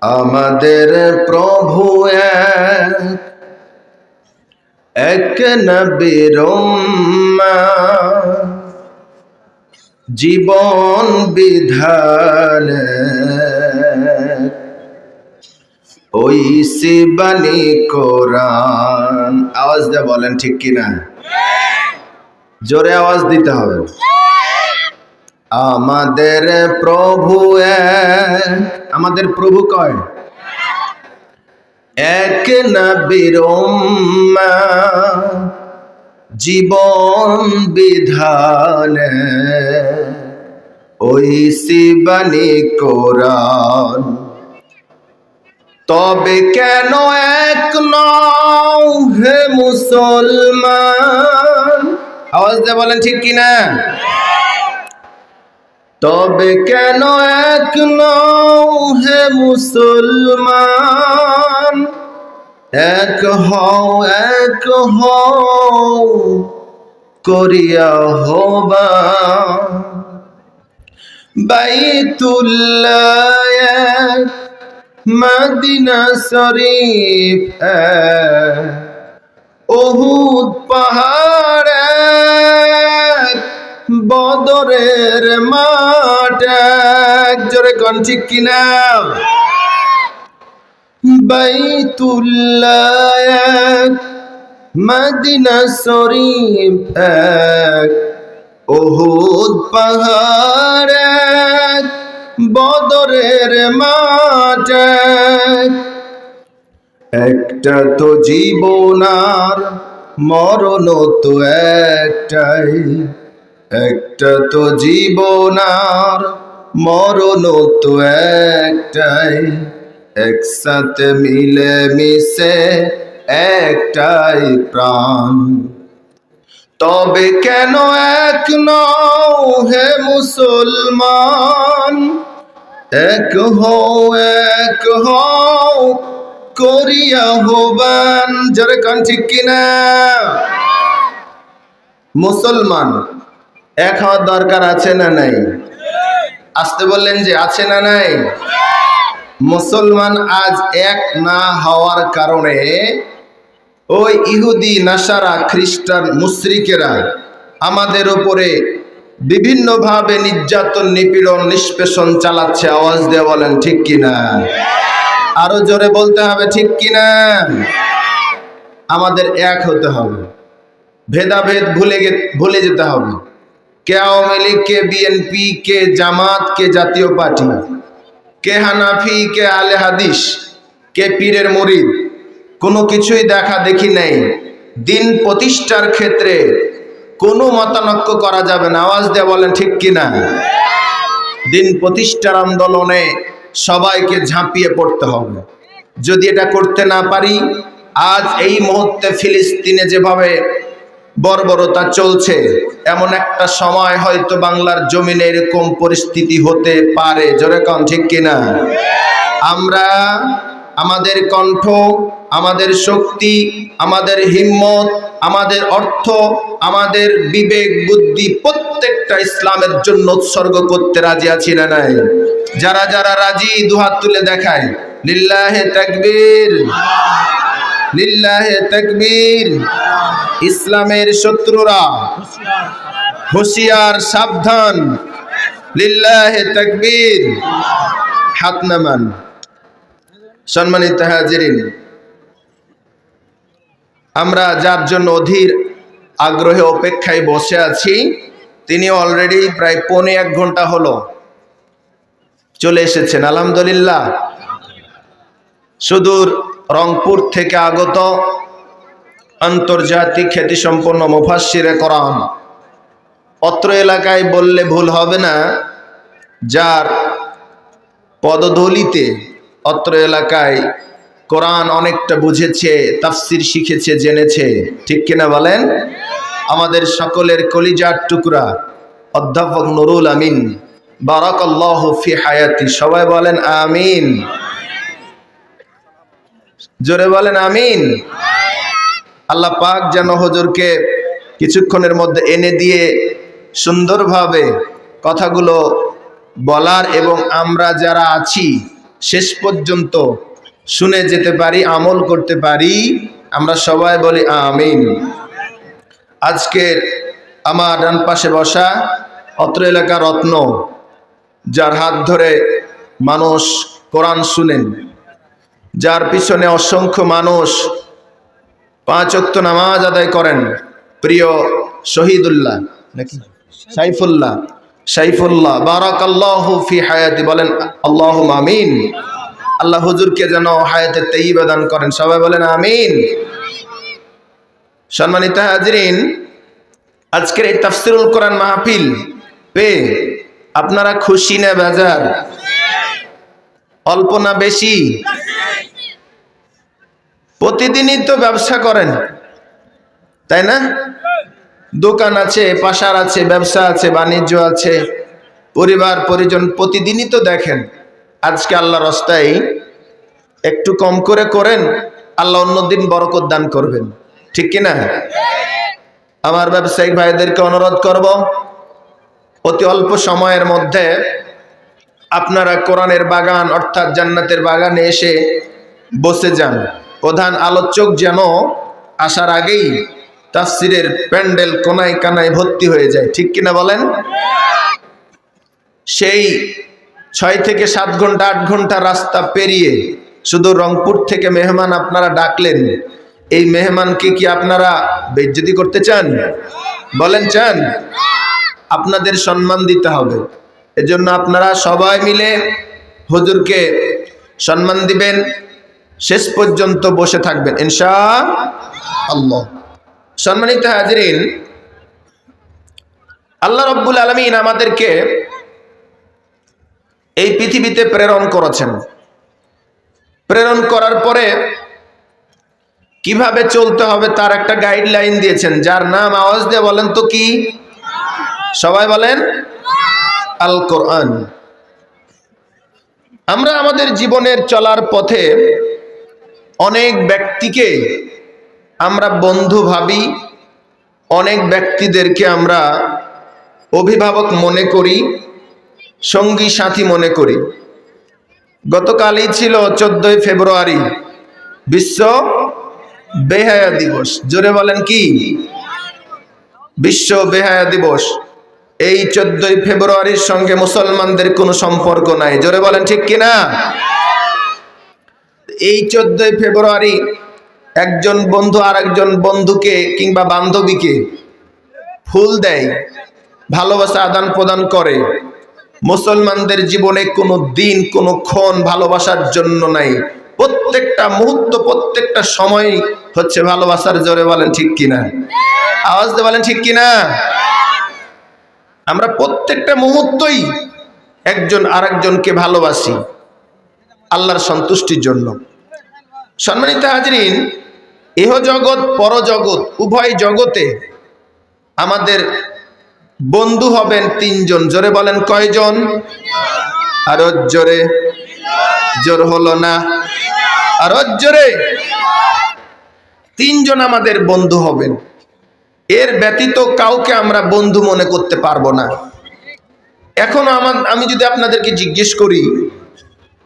আমাদের প্রভু এক নবীর উম্মত, জীবন বিধান ওই সিবানি কোরআন। আওয়াজ দিয়ে বলেন ঠিক কিনা? জোরে আওয়াজ দিতে হবে। আমাদের প্রভু আমাদের প্রভু কয় এক নবীর উম্মত, জীবন বিধান ওই সিবানি কোরআন। তবে কেন এক নও হে মুসলমান? আওয়াজ দিয়ে বলেন ঠিক কিনা? তবে কেন এক নও হে মুসলমান? এক হও করিয়া হবা বাইতুল্লাহ মদিনা শরীফ উহুদ পাহাড় বদরের মাঠ। জোরে কোন ঠিক কিনা? বাইতুল্লাহ মদিনা শরীফ উহুদ পাহাড় বদরের মাঠ। একটা তো জীবন আর মরণ তো একটাই, একটা তো জীবন আর মরণ তো একটাই, একসাথে মিলে মিশে একটাই প্রাণ। তবে কেন এক নও হে মুসলমান? এক হও করিয়া হবান। যারা কান ঠিক কিনা? মুসলমান এক হওয়ার দরকার আছে না নাই? আসতে বললেন যে আছে না নাই? মুসলমান আজ এক না হওয়ার কারণে ওই ইহুদি নাসারা খ্রিস্টান মুশরিকেরা আমাদের উপরে বিভিন্নভাবে নির্যাতন নিপীড়ন নিষ্পেষণ চালাচ্ছে। আওয়াজ দিয়ে বলেন ঠিক কিনা? আরো জোরে বলতে হবে ঠিক কিনা? আমাদের এক হতে হবে, ভেদাভেদ ভুলে যেতে হবে। কে আওয়ামী লীগ, কে বিএনপি, কে জামাত, কে জাতীয় পার্টি, কে হানাফি, কে আলে হাদিস, কে পীরের মুরিদ, কোনো কিছুই দেখা দেখি নেই। দিন প্রতিষ্ঠার ক্ষেত্রে কোনো মতানৈক্য করা যাবে না। আওয়াজ দিয়ে বলেন ঠিক কিনা? দিন প্রতিষ্ঠার আন্দোলনে সবাইকে ঝাঁপিয়ে পড়তে হবে। যদি এটা করতে না পারি, আজ এই মুহূর্তে ফিলিস্তিনে যেভাবে বর্বরতা চলছে, এমন একটা সময় হয়তো বাংলার জমিনে এরকম পরিস্থিতি হতে পারে। জোরে কন ঠিক কিনা? আমরা আমাদের কণ্ঠ, আমাদের শক্তি, আমাদের হিম্মত, আমাদের অর্থ, আমাদের বিবেক বুদ্ধি প্রত্যেকটা ইসলামের জন্য উৎসর্গ করতে রাজি আছি না নাই? যারা যারা রাজি দুহাত তুলে দেখায়। লিল্লাহে তাকবীর, লিল্লাহে তাকবীর। ইসলামের শত্রুরা হুঁশিয়ার, সাবধান। লিল্লাহে তাকবীর। হাত নামান। সম্মানিত হাজিরিন, আমরা যার জন্য অধীর আগ্রহে অপেক্ষায় বসে আছি, তিনি অলরেডি প্রায় 1.25 ঘন্টা হলো চলে এসেছেন। আলহামদুলিল্লাহ। সুদূর রংপুর থেকে আগত আন্তর্জাতিক খ্যাতিসম্পন্ন মুফাসসিরে কোরআন, অত্র এলাকায় বললে ভুল হবে না, যার পদধূলিতে অত্র এলাকায় কোরআন অনেকটা বুঝেছে, তাফসির শিখেছে, জেনেছে। ঠিক কিনা বলেন? আমাদের সকলের কলিজার টুকরা অধ্যাপক নুরুল আমিন, বারাকাল্লাহু ফি হায়াতি। সবাই বলেন আমিন। জোরে বলেন আমিন। আল্লাহ পাক যেন হুজুরকে কিছুক্ষণের মধ্যে এনে দিয়ে সুন্দরভাবে কথাগুলো বলার এবং আমরা যারা আছি শেষ পর্যন্ত শুনে যেতে পারি, আমল করতে পারি। আমরা সবাই বলি আমিন। আজকের আমার ডান পাশে বসা অত্র এলাকার রত্ন, যার হাত ধরে মানুষ কোরআন শুনেন, যার পিছনে অসংখ্য মানুষ 5 ওয়াক্ত নামাজ আদায় করেন, প্রিয় শহীদুল্লাহ নাকি সাইফুল্লাহ বারাকাল্লাহু ফি হায়াতি, বলেন আল্লাহুম্মা আমিন। আল্লাহ হুজুরকে যেন হায়াতে তাইয়্যিবা দান করেন, সবাই বলেন আমিন। সম্মানিত হাজিরিন, আজকের এই তাফসীরুল কোরআন মাহফিল পেয়ে আপনারা খুশি না বেজার? অল্প না বেশি? প্রতিদিনই তো ব্যবসা করেন, তাই না? দোকান আছে, পাশার আছে, ব্যবসা আছে, বাণিজ্য আছে, পরিবার পরিজন প্রতিদিনই তো দেখেন। আজকে আল্লাহর রাস্তায় একটু কম করে করেন, আল্লাহ অন্যদিন বরকত দান করবেন, ঠিক কিনা? আমার ব্যবসায়িক ভাইদেরকে অনুরোধ করব, অতি অল্প সময়ের মধ্যে আপনারা কোরআনের বাগান অর্থাৎ জান্নাতের বাগানে এসে বসে যান। প্রধান আলোচক যেন আসার আগেই তাফসীরের প্যান্ডেল কোনায় কানায় ভর্তি হয়ে যায়, ঠিক কিনা বলেন? সেই 6 থেকে 7 ঘন্টা 8 ঘন্টা রাস্তা পেরিয়ে শুধু রংপুর থেকে মেহমান আপনারা ডাকলেন, এই মেহমানকে কি আপনারা বেইজ্জতি করতে চান? বলেন চান? আপনাদের সম্মান দিতে হবে। এজন্য আপনারা সবাই মিলে হুজুরকে সম্মান দিবেন, শেষ পর্যন্ত বসে থাকবেন ইনশাআল্লাহ। সম্মানিত হাজিরিন, আল্লাহ রাব্বুল আলামিন আমাদেরকে এই পৃথিবীতে প্রেরণ করেছেন। প্রেরণ করার পরে কিভাবে চলতে হবে তার একটা গাইডলাইন দিয়েছেন, যার নাম আওয়াজ দিয়ে বলেন তো কি? সবাই বলেন আল কোরআন। আমরা আমাদের জীবনের চলার পথে অনেক ব্যক্তিকে আমরা বন্ধু ভাবি, অনেক ব্যক্তিদেরকে আমরা অভিভাবক মনে করি, সঙ্গী সাথী মনে করি। গতকালই ছিল 14ই ফেব্রুয়ারি, বিশ্ব বেহায়া দিবস। জোরে বলেন কি? বিশ্ব বেহায়া দিবস। এই 14ই ফেব্রুয়ারির সঙ্গে মুসলমানদের কোনো সম্পর্ক নাই, জোরে বলেন ঠিক কিনা? এই 14ই ফেব্রুয়ারি একজন বন্ধু আর একজন বন্ধুকে কিংবা বান্ধবীকে ফুল দেয়, ভালোবাসা আদান প্রদান করে। মুসলমানদের জীবনে কোনো দিন কোনো ক্ষণ ভালোবাসার জন্য নাই, প্রত্যেকটা মুহূর্ত প্রত্যেকটা সময় হচ্ছে ভালোবাসার। জোরে বলেন ঠিক কিনা? আওয়াজ দিয়ে বলেন ঠিক কিনা? আমরা প্রত্যেকটা মুহূর্তই একজন আরেকজনকে ভালোবাসি আল্লাহর সন্তুষ্টির জন্য। সম্মানিত হাজিরিন, ইহ জগৎ পরজগৎ উভয় জগতে আমাদের বন্ধু হবেন 3 জন। জোরে বলেন কয়জন? আরো জোরে, জোর হলো না, আরো জোরে। 3 জন আমাদের বন্ধু হবেন, এর ব্যতীত কাউকে আমরা বন্ধু মনে করতে পারবো না। এখন আমি যদি আপনাদেরকে জিজ্ঞেস করি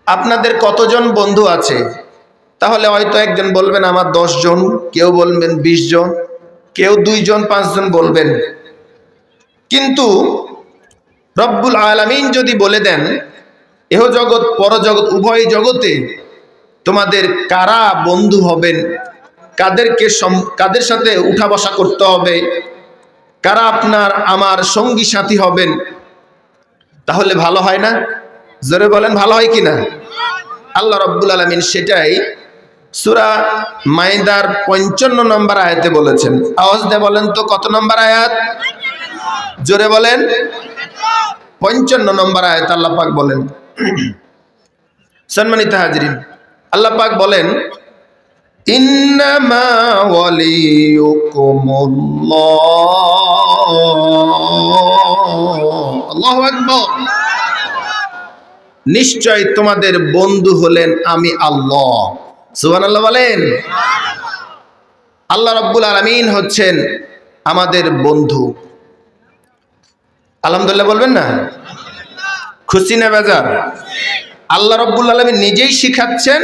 আপনাদের কতজন বন্ধু আছে, তাহলে হয়তো একজন বলবেন আমার 10 জন, কেউ বলবেন 20 জন, কেউ 2 জন 5 জন বলবেন। কিন্তু রব্বুল আলামিন যদি বলে দেন এহ জগৎ পরজগৎ উভয় জগতে তোমাদের কারা বন্ধু হবেন, কাদের সাথে উঠা বসা করতে হবে, কারা আপনার আমার সঙ্গী সাথী হবেন, তাহলে ভালো হয় না? জোরে বলেন ভালো হয় কিনা? আল্লাহ রাব্বুল আলামিন সেটাই সূরা মাইদার 55 নম্বর আয়াতে বলেছেন। আওয়াজ দিয়ে বলেন তো কত নম্বর আয়াত? জোরে বলেন। 55 নম্বর আয়াত আল্লাহ পাক বলেন। সম্মানিত হাজিরিন, আল্লাহ পাক বলেন ইন্নামা ওয়ালিয়ুকুমুল্লাহ, আল্লাহু আকবার। নিশ্চয় তোমাদের বন্ধু হলেন আমি আল্লাহ। সুবহানাল্লাহ বলেন। আল্লাহ রাব্বুল আলামিন হচ্ছেন আমাদের বন্ধু। আলহামদুলিল্লাহ বলবেন না? খুশি না বেজার? আল্লাহ রাব্বুল আলামিন নিজেই শিখাচ্ছেন,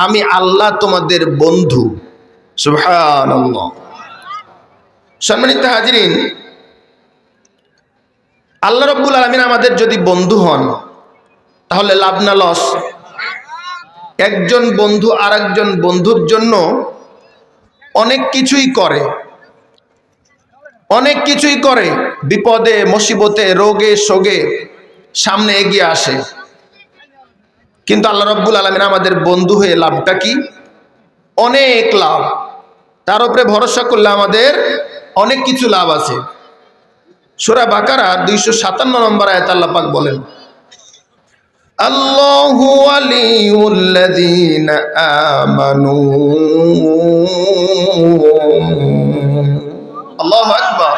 আমি আল্লাহ তোমাদের বন্ধু। সুবহানাল্লাহ। সম্মানিত হাজিরিন, আল্লাহ রাব্বুল আলামিন আমাদের যদি বন্ধু হন তাহলে লাভ না লস? একজন বন্ধু আরেকজন বন্ধুর জন্য অনেক কিছুই করে, অনেক কিছুই করে, বিপদে মুসিবতে রোগে শোকে সামনে এগিয়ে আসে। কিন্তু আল্লাহ রাব্বুল আলামিন আমাদের বন্ধু হয়ে লাভটা কি? অনেক লাভ। তার উপরে ভরসা করলে আমাদের অনেক কিছু লাভ আছে। সূরা বাকারা 257 নম্বর আয়াতে আল্লাহ পাক বলেন, আল্লাহু ওয়ালিউল্লাযীনা আমানু। আল্লাহু আকবার।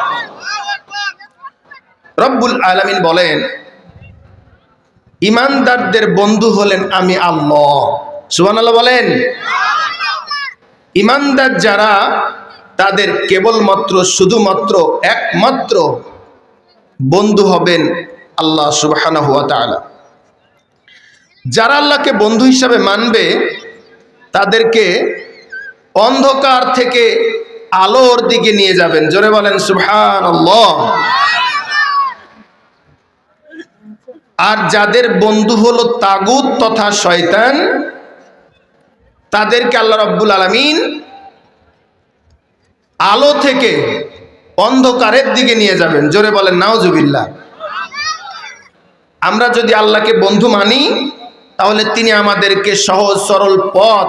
রব্বুল আলামিন বলেন, ঈমানদারদের বন্ধু হলেন আমি আল্লাহ। সুবহানাল্লাহ বলেন। ঈমানদার যারা, তাদের কেবলমাত্র শুধুমাত্র একমাত্র বন্ধু হবেন আল্লাহ সুবহানাহু ওয়া তাআলা। যারা আল্লাহকে বন্ধু হিসাবে মানবে তাদেরকে অন্ধকার থেকে আলোর দিকে নিয়ে যাবেন। জোরে বলেন সুবহানাল্লাহ। আর যাদের বন্ধু হলো তাগুত তথা শয়তান, তাদেরকে আল্লাহ রাব্বুল আলামিন আলো থেকে অন্ধকারের দিকে নিয়ে যাবেন। জোরে বলেন নাউজুবিল্লাহ। আমরা যদি আল্লাহকে বন্ধু মানি তাহলে তিনি আমাদেরকে সহজ সরল পথ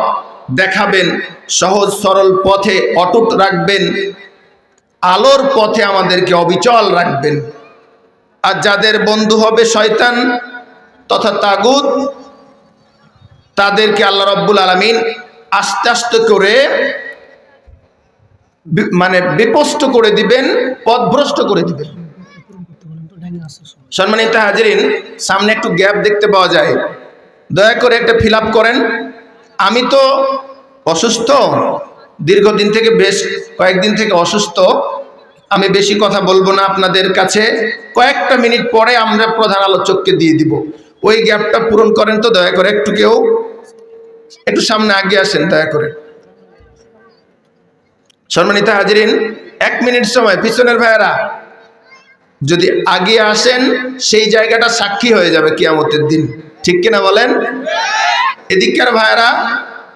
দেখাবেন, সহজ সরল পথে অটুট রাখবেন, আলোর পথে আমাদেরকে অবিচল রাখবেন। আর যাদের বন্ধু হবে শয়তান তথা তাগুত, তাদেরকে আল্লাহ রাব্বুল আলামিন আস্তে আস্তে করে বিপষ্ট করে দিবেন, পথভ্রষ্ট করে দিবেন। সম্মানিত হাজিরিন, সামনে একটু গ্যাপ দেখতে পাওয়া যায়, দয়া করে একটা ফিল আপ করেন। আমি তো অসুস্থ, দীর্ঘদিন থেকে, বেশ কয়েকদিন থেকে অসুস্থ। আমি বেশি কথা বলবো না আপনাদের কাছে, কয়েকটা মিনিট পরে আমরা প্রধান আলোচককে দিয়ে দিব। ওই গ্যাপটা পূরণ করেন তো দয়া করে। একটু কেউ একটু সামনে আগে আসেন দয়া করে। সম্মানিত হাজিরিন, 1 মিনিট সময় পিছনের ভাইয়েরা যদি আগে আসেন, সেই জায়গাটা সাক্ষী হয়ে যাবে কিয়ামতের দিন। ঠিক কিনা বলেন? এদিককার ভাইয়েরা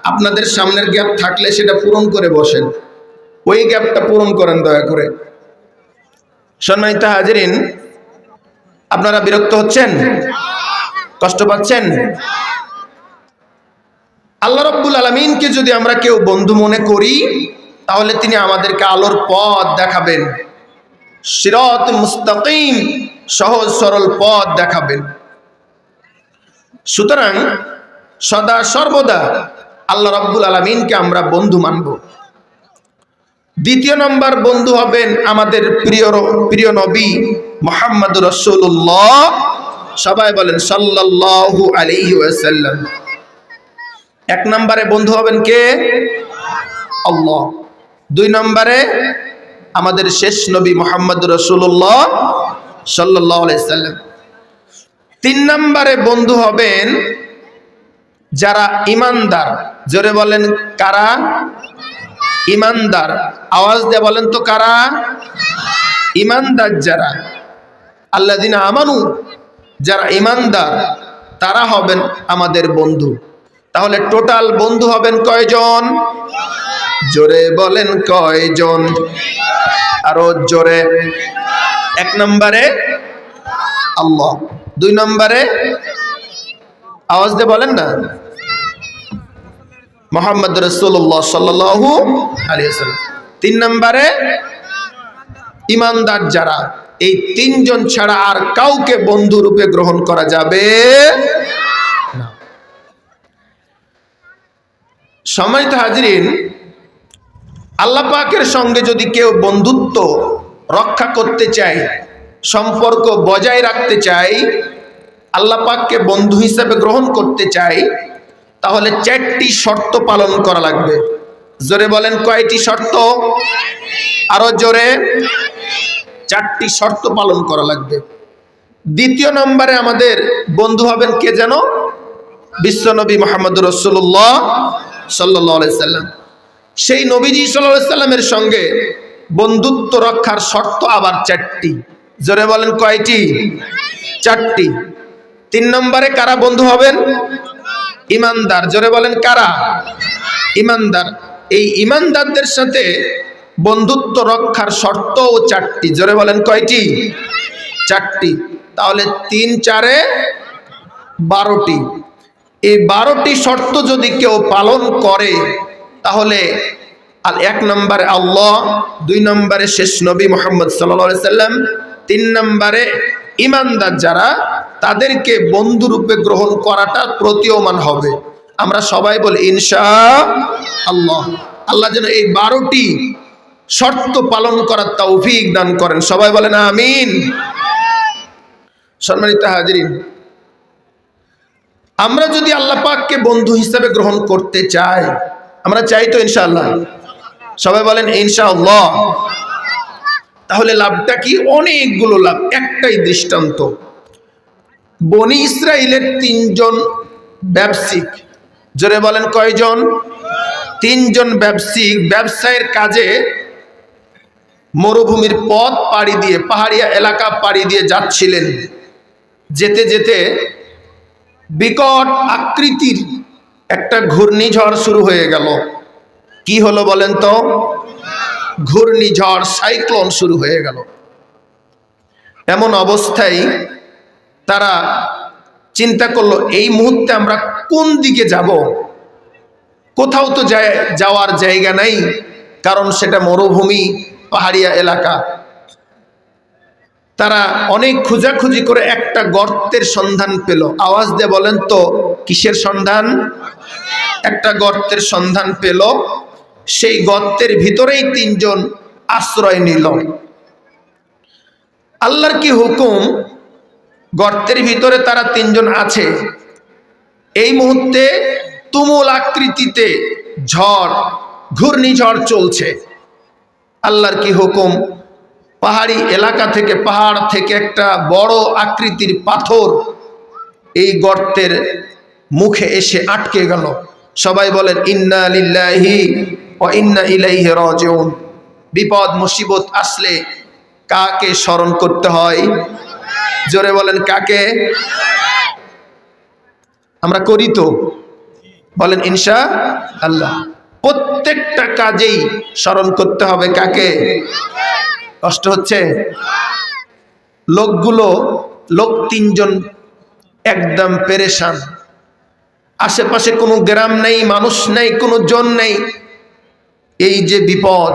আপনাদের সামনের গ্যাপ থাকলে সেটা পূরণ করে বসেন, ওই গ্যাপটা পূরণ করেন দয়া করে। সম্মানিত হাজিরিন, আপনারা বিরক্ত হচ্ছেন? কষ্ট পাচ্ছেন? আল্লাহ রাব্বুল আলামিনকে যদি আমরা কেউ বন্ধু মনে করি তাহলে তিনি আমাদেরকে আলোর পথ দেখাবেন, সিরাত মুস্তাকিম, সহজ সরল পথ দেখাবেন। সুতরাং সদা সর্বদা আল্লাহ রাব্বুল আলামিনকে আমরা বন্ধু মানব। দ্বিতীয় নম্বর বন্ধু হবেন আমাদের প্রিয় নবী মুহাম্মদুর রাসূলুল্লাহ। সবাই বলেন সাল্লাল্লাহু আলাইহি ওয়াসাল্লাম। 1 নম্বরে বন্ধু হবেন কে? আল্লাহ। 2 নম্বরে আমাদের শেষ নবী মুহাম্মদুর রাসূলুল্লাহ সাল্লাল্লাহু আলাইহি ওয়াসাল্লাম। 3 নম্বরে বন্ধু হবেন যারা ঈমানদার। জোরে বলেন কারা? ঈমানদার। আওয়াজ দিয়ে বলেন তো কারা? ঈমানদার যারা, আল্লাযিনা আমানু, যারা ঈমানদার তারা হবেন আমাদের বন্ধু। তাহলে টোটাল বন্ধু হবেন কয়জন? জোরে বলেন কয়জন? আরো জোরে। 1 নম্বরে আল্লাহ, 2 নম্বরে আওয়াজ দিয়ে বলেন না মুহাম্মদ রাসূলুল্লাহ সাল্লাল্লাহু আলাইহি ওয়াসাল্লাম। 3 নম্বরে ঈমানদার যারা। এই 3 জন ছাড়া আর কাউকে বন্ধু রূপে গ্রহণ করা যাবে না। সম্মানিত হাজিরিন, আল্লাহ পাকের সঙ্গে যদি কেউ বন্ধুত্ব রক্ষা করতে চায়, সম্পর্ক বজায় রাখতে চায়, আল্লাহ পাককে বন্ধু হিসেবে গ্রহণ করতে চায়, তাহলে 4টি শর্ত পালন করা লাগবে। জোরে বলেন কয়টি শর্ত? আরো জোরে। 4টি শর্ত পালন করা লাগবে। দ্বিতীয় নম্বরে আমাদের বন্ধু হবেন কে যেন? বিশ্বনবী মুহাম্মদ রাসূলুল্লাহ সাল্লাল্লাহু আলাইহি সাল্লাম। সেই নবীজি সাল্লাল্লাহু আলাইহি সাল্লামের সঙ্গে বন্ধুত্ব রক্ষার শর্ত আবার 4টি। জোরে বলেন কয়টি? 4টি। 3 নম্বরে কারা বন্ধু হবেন? ইমানদার। জোরে বলেন কারা? ইমানদার। এই ইমানদারদের সাথে বন্ধুত্ব রক্ষার শর্তও 4টি। জোরে বলেন কয়টি? 4টি। তাহলে 3 4 12টি। এই 12টি শর্ত যদি কেউ পালন করে তাহলে 1 নম্বরে আল্লাহ, 2 নম্বরে শেষ নবী মুহাম্মদ সাল্লাল্লাহু আলাইহি সাল্লাম, 3 নম্বরে ইমানদার যারা তাদেরকে বন্ধু রূপে গ্রহণ করাটা প্রতীয়মান হবে। আমরা সবাই বলি ইনশাআল্লাহ। আল্লাহ যেন এই 12টি শর্ত পালন করার তৌফিক দান করেন। সবাই বলেন আমিন। সম্মানিত হাজিরিন, আমরা যদি আল্লাহ পাককে বন্ধু হিসেবে গ্রহণ করতে চাই, আমরা চাই তো ইনশাআল্লাহ? সবাই বলেন ইনশাআল্লাহ। তাহলে লাভটা কি? অনেকগুলো লাভ। একটাই দৃষ্টান্ত, বনি ইসরাইলের 3 জন ব্যবসায়িক। জোরে বলেন কয়জন? 3 জন ব্যবসায়িক ব্যবসায়ের কাজে মরুভূমির পথ পাড়ি দিয়ে, পাহাড়িয়া এলাকা পাড়ি দিয়ে যাচ্ছিলেন। যেতে যেতে বিকট আকৃতির একটা ঘূর্ণিঝড় শুরু হয়ে গেল। কি হলো বলেন তো? ঘূর্ণিঝড়, সাইক্লোন শুরু হয়ে গেল। এমন অবস্থায় তারা চিন্তা করলো, এই মুহূর্তে আমরা কোন দিকে যাব? কোথাও তো যাওয়ার জায়গা নাই, কারণ সেটা মরুভূমি, পাহাড়িয়া এলাকা। তারা অনেক খোঁজাখুঁজি করে একটা গর্তের সন্ধান পেল। আওয়াজ দিয়ে বলেন তো কিসের সন্ধান? একটা গর্তের সন্ধান পেল। সেই গর্তের ভিতরেই 3 জন আশ্রয় নিল। আল্লাহর কি হুকুম, গর্তের ভিতরে তারা 3 জন আছে। এই মুহূর্তে তুমুল আকৃতিতে ঝড়, ঘূর্ণিঝড় চলছে। আল্লাহর কি হুকুম, পাহাড়ি এলাকা থেকে, পাহাড় থেকে একটা বড় আকৃতির পাথর এই গর্তের মুখে এসে আটকে গেল। সবাই বলেন ইন্না লিল্লাহি ওয়া ইন্না ইলাইহি রাজিউন। বিপদ মুসিবত আসলে কাকে স্মরণ করতে হয়? জোরে বলেন কাকে? আমরা করি তো? বলেন ইনশাআল্লাহ। প্রত্যেকটা কাজেই স্মরণ করতে হবে কাকে? কষ্ট হচ্ছে? লোক 3 জন একদম পেরেশান। আশেপাশে কোনো গ্রাম নেই, মানুষ নেই, কোনো জন নেই। এই যে বিপদ,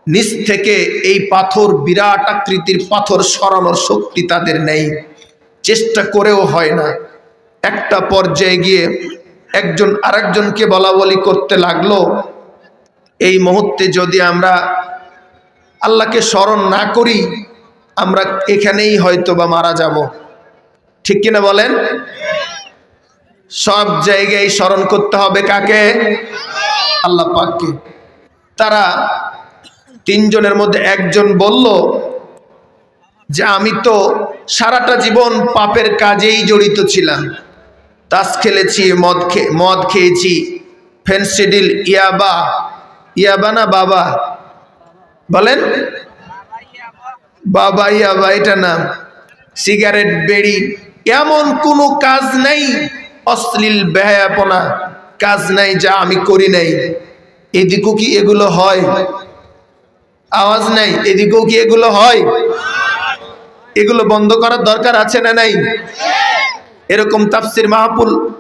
নিচ থেকে এই পাথর, বিরাট আকৃতির পাথর সরানোর শক্তি তাদের নেই, চেষ্টা করেও হয় না। একটা পর্যায়ে গিয়ে একজন আরেকজনকে বলা বলি করতে লাগলো, এই মুহূর্তে যদি আমরা আল্লাহকে স্মরণ না করি, আমরা এখানেই হয়তো বা মারা যাব। ঠিক কিনা বলেন? সব জায়গায় স্মরণ করতে হবে কাকে? আল্লাহ পাককে। তারা 3 জনের মধ্যে একজন বলল যে আমি তো সারাটা জীবন পাপের কাজেই জড়িত ছিলাম। তাস খেলেছি, মদ খেয়েছি, ফেন্সিডিল, ইয়াবা না বাবা বলেন? বাবা ইয়াবা এটা না, সিগারেট, বেড়ি, এমন কোনো কাজ নাই, অশ্লীল বেহায়াপনা কাজ নাই যা আমি করি নাই। এদিকেও কি এগুলো হয়? আওয়াজ নাই। এদিকেও কি এগুলো হয়? এগুলো বন্ধ করার দরকার আছে না নাই? এরকম তাফসির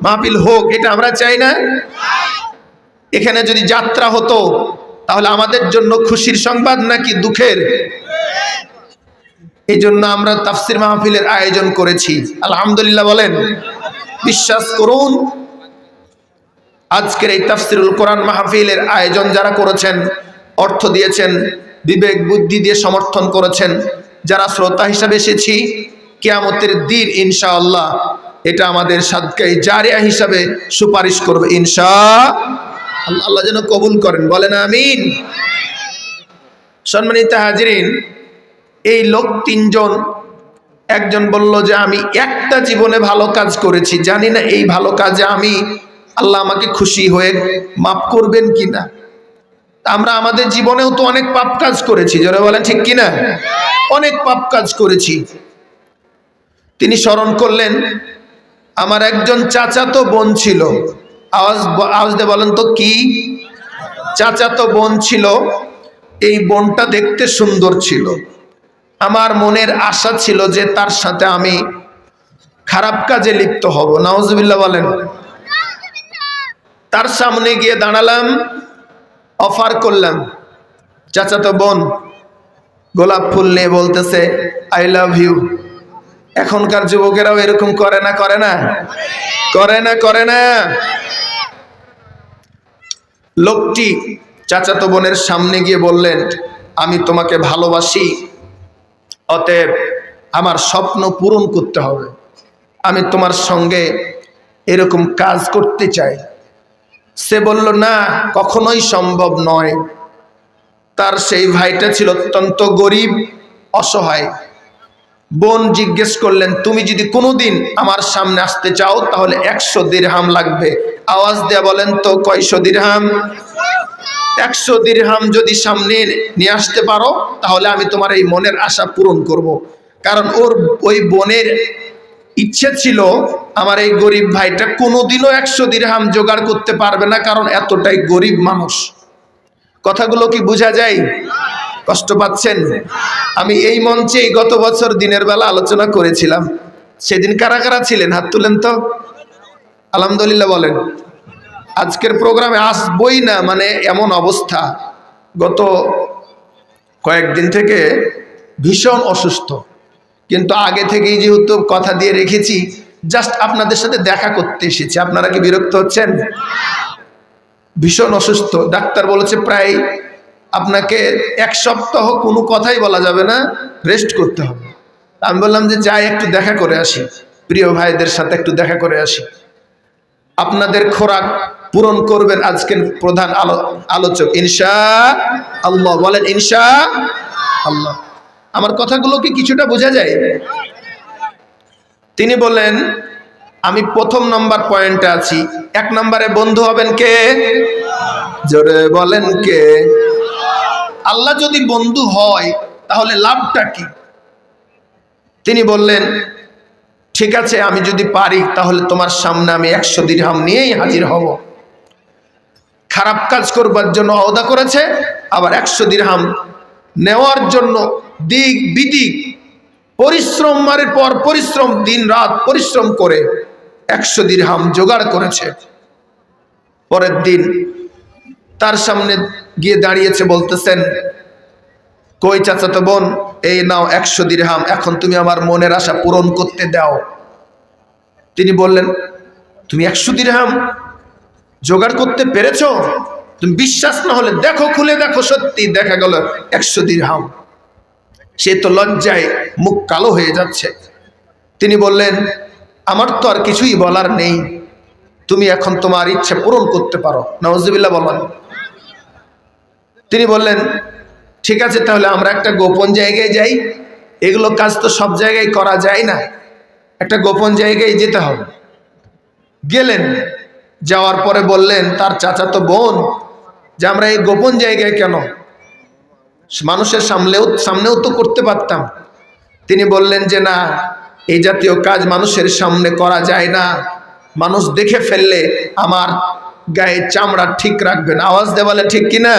মাহফিল হোক, এটা আমরা চাই না? এখানে যদি যাত্রা হতো তাহলে আমাদের জন্য খুশির সংবাদ নাকি দুঃখের? এই জন্য আমরা তাফসির মাহফিলের আয়োজন করেছি, আলহামদুলিল্লাহ বলেন। বিশ্বাস করুন, আজকের এই তাফসিরুল কোরআন মাহফিলের আয়োজন যারা করেছেন, অর্থ দিয়েছেন, বিবেক বুদ্ধি দিয়ে সমর্থন করেছেন, যারা শ্রোতা হিসাবে এসেছি, কিয়ামতের দিন ইনশাআল্লাহ এটা আমাদের সাদকায়ে জারিয়া হিসাবে সুপারিশ করবে ইনশাআল্লাহ। আল্লাহ যেন কবুল করেন, বলেন আমিন। সম্মানিত হাজিরিন, এই লোক 3 জন একজন বলল যে আমি একটা জীবনে ভালো কাজ করেছি, জানি না এই ভালো কাজে আমি আল্লাহ আমাকে খুশি হয়ে মাফ করবেন কিনা। আমরা আমাদের জীবনেও তো অনেক পাপ কাজ করেছি, যারা বলেন ঠিক কিনা, অনেক পাপ কাজ করেছি। তিনি স্মরণ করলেন আমার একজন চাচাতো বোন ছিল। আওয়াজ দিয়ে বলেন তো কি? চাচাতো বোন ছিল। এই বোনটা দেখতে সুন্দর ছিল। আমার মনের আশা ছিল যে তার সাথে আমি খারাপ কাজে লিপ্ত হব। নাউজুবিল্লাহ বলেন। তার সামনে গিয়ে দাঁড়ালাম, অফার করলাম, চাচাতো বোন গোলাপ ফুল নিয়ে বলতেছে আই লাভ ইউ। এখনকার যুবকেরাও এরকম করে না? করে না? করে না? করে না? লোকটি চাচাতো বোনের সামনে গিয়ে বললেন আমি তোমাকে ভালোবাসি, অতএব আমার স্বপ্ন পূরণ করতে হবে, আমি তোমার সঙ্গে এরকম কাজ করতে চাই। সে বলল না, কখনোই সম্ভব নয়। তার সেই ভাইটা ছিল অত্যন্ত গরিব, অসহায়। বোন জিজ্ঞেস করলেন তুমি যদি কোনোদিন আমার সামনে আসতে চাও তাহলে 100 দিরহাম লাগবে। আওয়াজ দেয়া বলেন তো কয়শো দিরহাম? 100 দিরহাম যদি সামনে নিয়ে আসতে পারো তাহলে আমি তোমার এই মনের আশা পূরণ করব। কারণ ওই বোনের ইচ্ছে ছিল আমার এই গরিব ভাইটা কোনোদিনও 100 দিরহাম জোগাড় করতে পারবে না, কারণ এতটাই গরিব মানুষ। কথাগুলো কি বোঝা যায়? কষ্ট পাচ্ছেন? আমি এই মঞ্চে গত বছর দিনের বেলা আলোচনা করেছিলাম। সেদিন কারা কারা ছিলেন? হাত তুলেন তো। আলহামদুলিল্লাহ বলেন। আজকের প্রোগ্রামে আসবই না, মানে এমন অবস্থা। গত কয়েকদিন থেকে ভীষণ অসুস্থ, কিন্তু আগে থেকেই যেহেতু কথা দিয়ে রেখেছি, জাস্ট আপনাদের সাথে দেখা করতে এসেছি। আপনারা কি বিরক্ত হচ্ছেন? ভীষণ অসুস্থ। ডাক্তার বলেছে প্রায় আপনাকে 1 সপ্তাহ কোনো কথাই বলা যাবে না, রেস্ট করতে হবে। আমি বললাম যে যাই একটু দেখা করে আসি, প্রিয় ভাইদের সাথে একটু দেখা করে আসি। আপনাদের খোরাক পূরণ করবেন আজকের প্রধান আলোচক ইনশাআল্লাহ। বলেন ইনশাআল্লাহ। আমার কথাগুলো কি কিছুটা বোঝা যায়? তিনি বলেন আমি প্রথম নম্বর পয়েন্টে আছি। 1 নম্বরে বন্ধু হবেন কে? জোরে বলেন কে? আল্লাহ যদি বন্ধু হয় তাহলে লাভটা কি? তিনি বললেন ঠিক আছে, আমি যদি পারি তাহলে তোমার সামনে আমি 100 দিরহাম নিয়েই হাজির হব। খারাপ কাজ করবার জন্য ওয়াদা করেছে, আবার 100 দিরহাম নেওয়ার জন্য দিক বিদিক পরিশ্রম মারের পর পরিশ্রম, দিন রাত পরিশ্রম করে 100 দিরহাম জোগাড় করেছে। পরের দিন তার সামনে গিয়ে দাঁড়িয়েছে, বলতেছেন কই চাচাতো বোন, এই নাও 100 দিরহাম, এখন তুমি আমার মনের আশা পূরণ করতে দাও। তিনি বললেন তুমি 100 দিরহাম জোগাড় করতে পেরেছ? তুমি বিশ্বাস না হলে দেখো, খুলে দেখো। সত্যি দেখা গেল 100 দিরহাম। সে তো লজ্জায় মুখ কালো হয়ে যাচ্ছে। তিনি বললেন আমার তো আর কিছুই বলার নেই, তুমি এখন তোমার ইচ্ছা পূরণ করতে পারো। নাউজুবিল্লাহ বলেন। তিনি বললেন ঠিক আছে, তাহলে আমরা একটা গোপন জায়গায় যাই। এগুলো কাজ তো সব জায়গায় করা যায় না, একটা গোপন জায়গায় যেতে হবে। গেলেন, যাওয়ার পরে বললেন তার চাচাতো বোন যে আমরা এই গোপন জায়গায় কেন, মানুষের সামনেও তো করতে পারতাম। তিনি বললেন যে না, এই জাতীয় কাজ মানুষের সামনে করা যায় না, মানুষ দেখে ফেললে আমার গায়ে চামড়া ঠিক রাখবে না। আওয়াজ দিয়ে বলে ঠিক কিনা?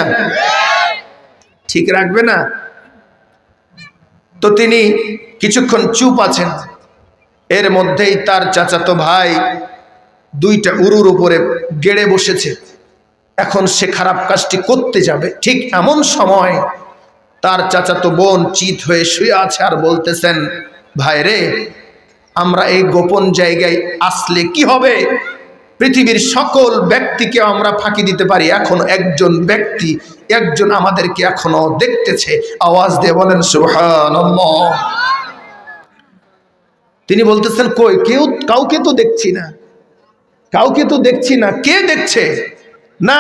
ঠিক রাখবে না। তো তিনি কিছুক্ষণ চুপ আছেন। এর মধ্যেই তার চাচাতো ভাই 2টা উরুর উপরে গেড়ে বসেছে। এখন সে খারাপ কাজটি করতে যাবে, ঠিক এমন সময় তার চাচাতো বোন চিত হয়ে শুয়ে আছে আর বলতেছেন ভাই রে, আমরা এই গোপন জায়গায় আসলে কি হবে? পৃথিবীর সকল ব্যক্তিকে আমরা ফাঁকি দিতে পারি, এখন একজন ব্যক্তি, একজন আমাদেরকে এখনো দেখতেছে। আওয়াজ দিয়ে বলেন সুবহানাল্লাহ। তিনি বলতেছেন কই, কাউকে তো দেখছি না, কাউকে তো দেখছি না। কে দেখছে? না,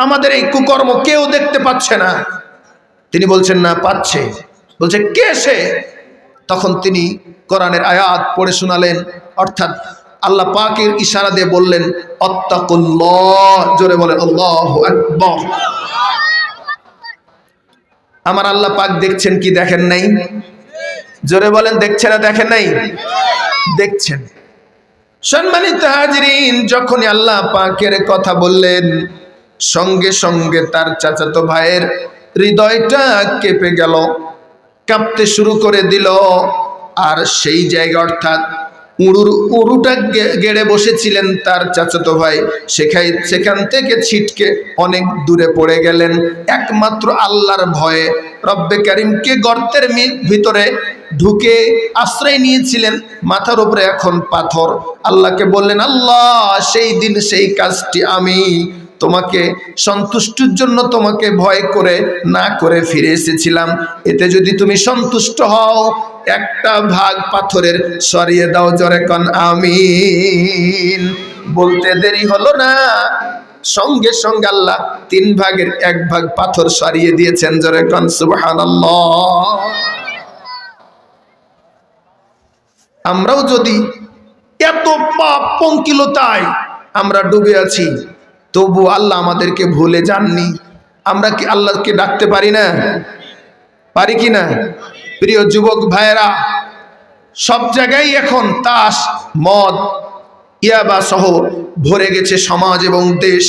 আমাদের এই কুকর্ম কেউ দেখতে পাচ্ছে না। তিনি বলছেন না, পাচ্ছে। বলছে কে সে? তখন তিনি কোরআনের আয়াত পড়ে শোনালেন, অর্থাৎ আল্লাহ পাকের ইশারা দিয়ে বললেন আত্তাকুল্লাহ। জোরে বলেন আল্লাহু আকবার। আমার আল্লাহ পাক দেখছেন কি দেখেন নাই? জোরে বলেন দেখছেন না দেখেন নাই? দেখছেন। সম্মানিত হাজিরিন, যখনই আল্লাহ পাকের কথা বললেন সঙ্গে সঙ্গে তার চাচাতো ভাইয়ের হৃদয়টা কেঁপে গেল, কাঁপতে শুরু করে দিল। আর সেই জায়গা অর্থাৎ উড়ুটা গেড়ে বসেছিলেন তার চাচাতো ভাই, সেখান থেকে ছিটকে অনেক দূরে পড়ে গেলেন একমাত্র আল্লাহর ভয়ে। রব্বে কারিমকে গর্তের ভিতরে ঢুকে আশ্রয় নিয়েছিলেন, মাথার উপরে এখন পাথর। আল্লাহকে বললেন, আল্লাহ সেই দিন সেই কাজটি আমি তোমাকে সন্তুষ্টির জন্য তোমাকে ভয় করে না করে ফিরে এসেছিলাম, এতে যদি তুমি সন্তুষ্ট হও একটা ভাগ পাথরের সরিয়ে দাও। জোরে কোন আমিন। বলতে দেরি হলো না, সঙ্গে সঙ্গে আল্লাহ 3 ভাগের 1 ভাগ পাথর সরিয়ে দিয়েছেন। জোরে কোন সুবহানাল্লাহ। আমরাও যদি এত পাপ পঙ্কিলতায় আমরা ডুবে আছি, তবু আল্লাহ আমাদেরকে ভুলে যাননি। আমরা কি আল্লাহকে ডাকতে পারি না? পারি কি না? প্রিয় যুবক ভাইয়েরা, সব জায়গায় এখন তাস, মদ, ইয়াবা সহ ভরে গেছে সমাজ এবং দেশ।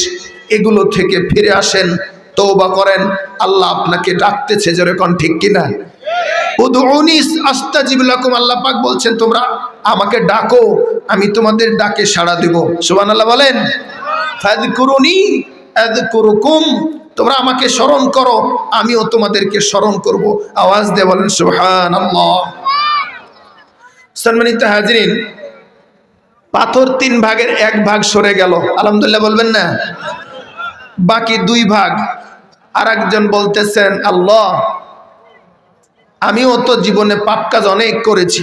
এগুলো থেকে ফিরে আসেন, তওবা করেন, আল্লাহ আপনাকে ডাকতেছে। যেরকম ঠিক কিনা? উদউনি আস্তাজিব লাকুম। আল্লাহ পাক বলছেন তোমরা আমাকে ডাকো, আমি তোমাদের ডাকে সাড়া দেব। সুবহানাল্লাহ বলেন। ফাযকুরুনি আযকুরুকুম। তোমরা আমাকে স্মরণ করো, আমিও তোমাদেরকে স্মরণ করব। আওয়াজ দিয়ে বলেন সুবহানাল্লাহ। সম্মানিত হাজিরিন, পাথর 3 ভাগের 1 ভাগ সরে গেল, আলহামদুলিল্লাহ বলবেন না? বাকি 2 ভাগ। আর একজন বলতেছেন, আল্লাহ আমিও তো জীবনে পাপ কাজ অনেক করেছি,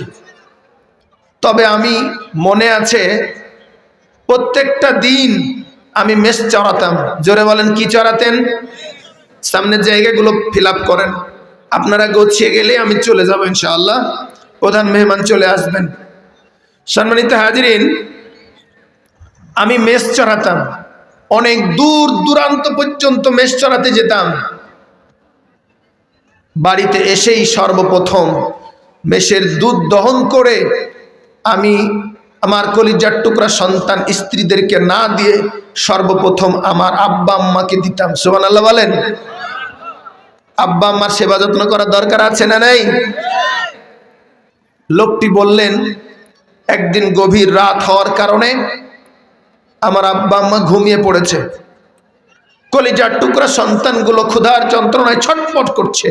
তবে আমি মনে আছে প্রত্যেকটা দিন আমি মেষ চড়াতাম। জোরে বলেন কি চড়াতেন? সামনের জায়গাগুলো ফিল আপ করেন, আপনারা গুছিয়ে গেলে আমি চলে যাব ইনশাআল্লাহ। প্রধান মেহমান চলে আসবেন। সম্মানিত হাজিরিন, আমি মেষ চড়াতাম, অনেক দূর দূরান্ত পর্যন্ত মেষ চড়াতে যেতাম। বাড়িতে এসেই সর্বপ্রথম মেষের দুধ দহন করে আমি আমার কলিজার টুকরা সন্তান স্ত্রীদেরকে না দিয়ে সর্বপ্রথম আমার আব্বা আম্মাকে দিতাম। সুবহানাল্লাহ বলেন। আব্বা আম্মার সেবা যত্ন করার দরকার আছে না নাই? লোকটি বললেন, একদিন গভীর রাত হওয়ার কারণে আমার আব্বা আম্মা ঘুমিয়ে পড়েছে। কলিজার টুকরা সন্তানগুলো ক্ষুধার যন্ত্রণায় ছটফট করছে।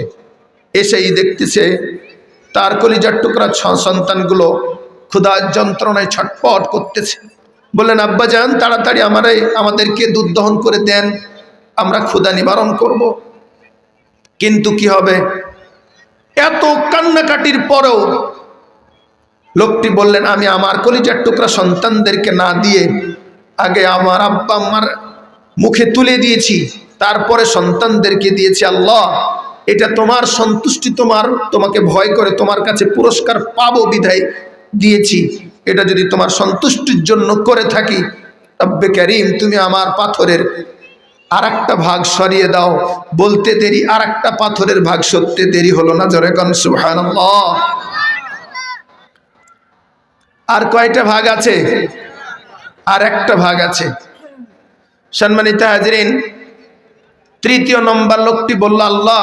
এসেই দেখতেছে তার কলিজার টুকরা সন্তানগুলো ক্ষুধার যন্ত্রণায় ছটফট করতেছে। বললেন, আব্বা যান তাড়াতাড়ি আমাদেরকে দুধ দহন করে দেন, আমরা ক্ষুধা নিবারণ করব। কিন্তু কি হবে, এত কান্নাকাটির পরেও লোকটি বললেন, আমি আমার কলিজার টুকরা সন্তানদেরকে না দিয়ে আগে আমার আব্বা আম্মার মুখে তুলে দিয়েছি, তারপরে সন্তানদেরকে দিয়েছি। আল্লাহ এটা তোমার সন্তুষ্টি, তোমাকে ভয় করে তোমার কাছে পুরস্কার পাবো বিধায় দিয়েছি। এটা যদি তোমার সন্তুষ্টির জন্য করে থাকি, রব্বে কারীম তুমি আমার পাথরের আরেকটা ভাগ সরিয়ে দাও। বলতে দেরি আরেকটা পাথরের ভাগ সরতে দেরি হলো না। জোরে কোন সুবহানাল্লাহ। আর কয়টা ভাগ আছে? আর একটা ভাগ আছে। সম্মানিত হাজিরিন, 3য় নম্বর লোকটি বলল, আল্লাহ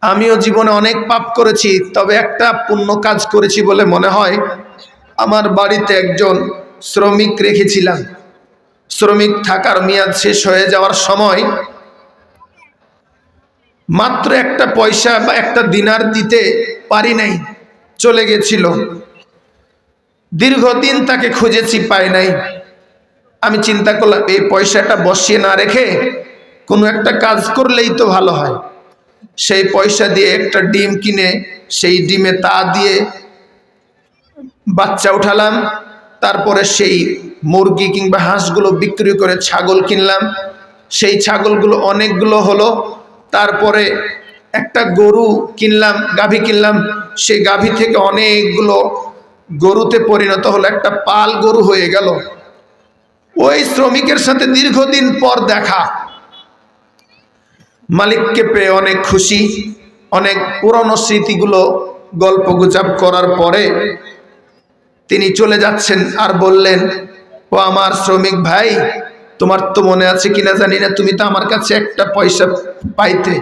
আমিও জীবনে অনেক পাপ করেছি, তবে একটা পুণ্য কাজ করেছি বলে মনে হয়। আমার বাড়িতে একজন শ্রমিক রেখেছিলাম। শ্রমিক থাকার মেয়াদ শেষ হয়ে যাওয়ার সময় মাত্র একটা পয়সা বা একটা দিনার দিতে পারি নাই, চলে গেছিল। দীর্ঘদিন তাকে খুঁজেছি, পাই নাই। আমি চিন্তা করলাম এই পয়সাটা বসিয়ে না রেখে কোনো একটা কাজ করলেই তো ভালো হয়। সেই পয়সা দিয়ে একটা ডিম কিনে সেই ডিমে তা দিয়ে বাচ্চা উঠালাম। তারপরে সেই মুরগি কিংবা হাঁসগুলো বিক্রি করে ছাগল কিনলাম। সেই ছাগলগুলো অনেকগুলো হলো। তারপরে একটা গরু কিনলাম, গাভী কিনলাম। সেই গাভী থেকে অনেকগুলো গরুতে পরিণত হলো, একটা পাল গরু হয়ে গেল। ওই শ্রমিকের সাথে দীর্ঘদিন পর দেখা, মালিককে পেয়ে অনেক খুশি। অনেক পুরনো স্মৃতিগুলো গল্প গুজব করার পরে তিনি চলে যাচ্ছেন আর বললেন, ও আমার শ্রমিক ভাই, তোমার তো মনে আছে কিনা জানি না, তুমি তো আমার কাছে একটা পয়সা পাইতে।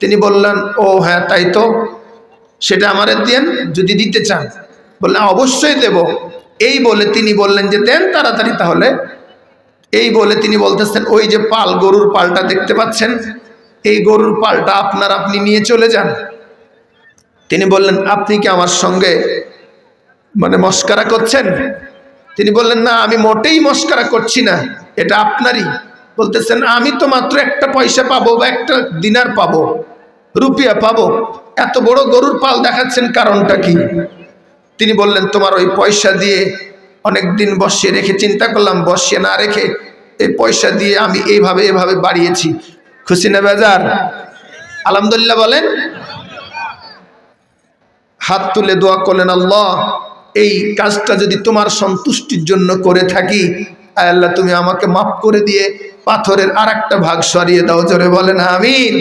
তিনি বললেন, ও হ্যাঁ তাই তো, সেটা আমারে দেন যদি দিতে চান। বললেন অবশ্যই দেব। এই বলে তিনি বললেন যে দেন তাড়াতাড়ি তাহলে। এই বলে তিনি বলতেছেন, ওই যে পাল, গরুর পালটা দেখতে পাচ্ছেন, এই গরুর পালটা আপনি নিয়ে চলে যান। তিনি বললেন, আপনি কি আমার সঙ্গে মস্করা করছেন? তিনি বললেন, না আমি মোটেই মস্করা করছি না, এটা আপনারই। বলতেছেন, আমি তো মাত্র একটা পয়সা পাবো বা একটা দিনার পাবো, রুপিয়া পাবো, এত বড় গরুর পাল দেখাচ্ছেন, কারণটা কি? তিনি বললেন, তোমার ওই পয়সা দিয়ে অনেক দিন বসিয়ে রেখে, চিন্তা করলাম বসিয়ে না রেখে এই পয়সা দিয়ে আমি এভাবে বাড়িয়েছি। খুশি না বেজার? আলহামদুলিল্লাহ বলেন। হাত তুলে দোয়া করলেন, আল্লাহ এই কাজটা যদি তোমার সন্তুষ্টির জন্য করে থাকি, আয় আল্লাহ তুমি আমাকে মাফ করে দিয়ে পাথরের আরেকটা ভাগ সরিয়ে দাও। জোরে বলেন আমিন।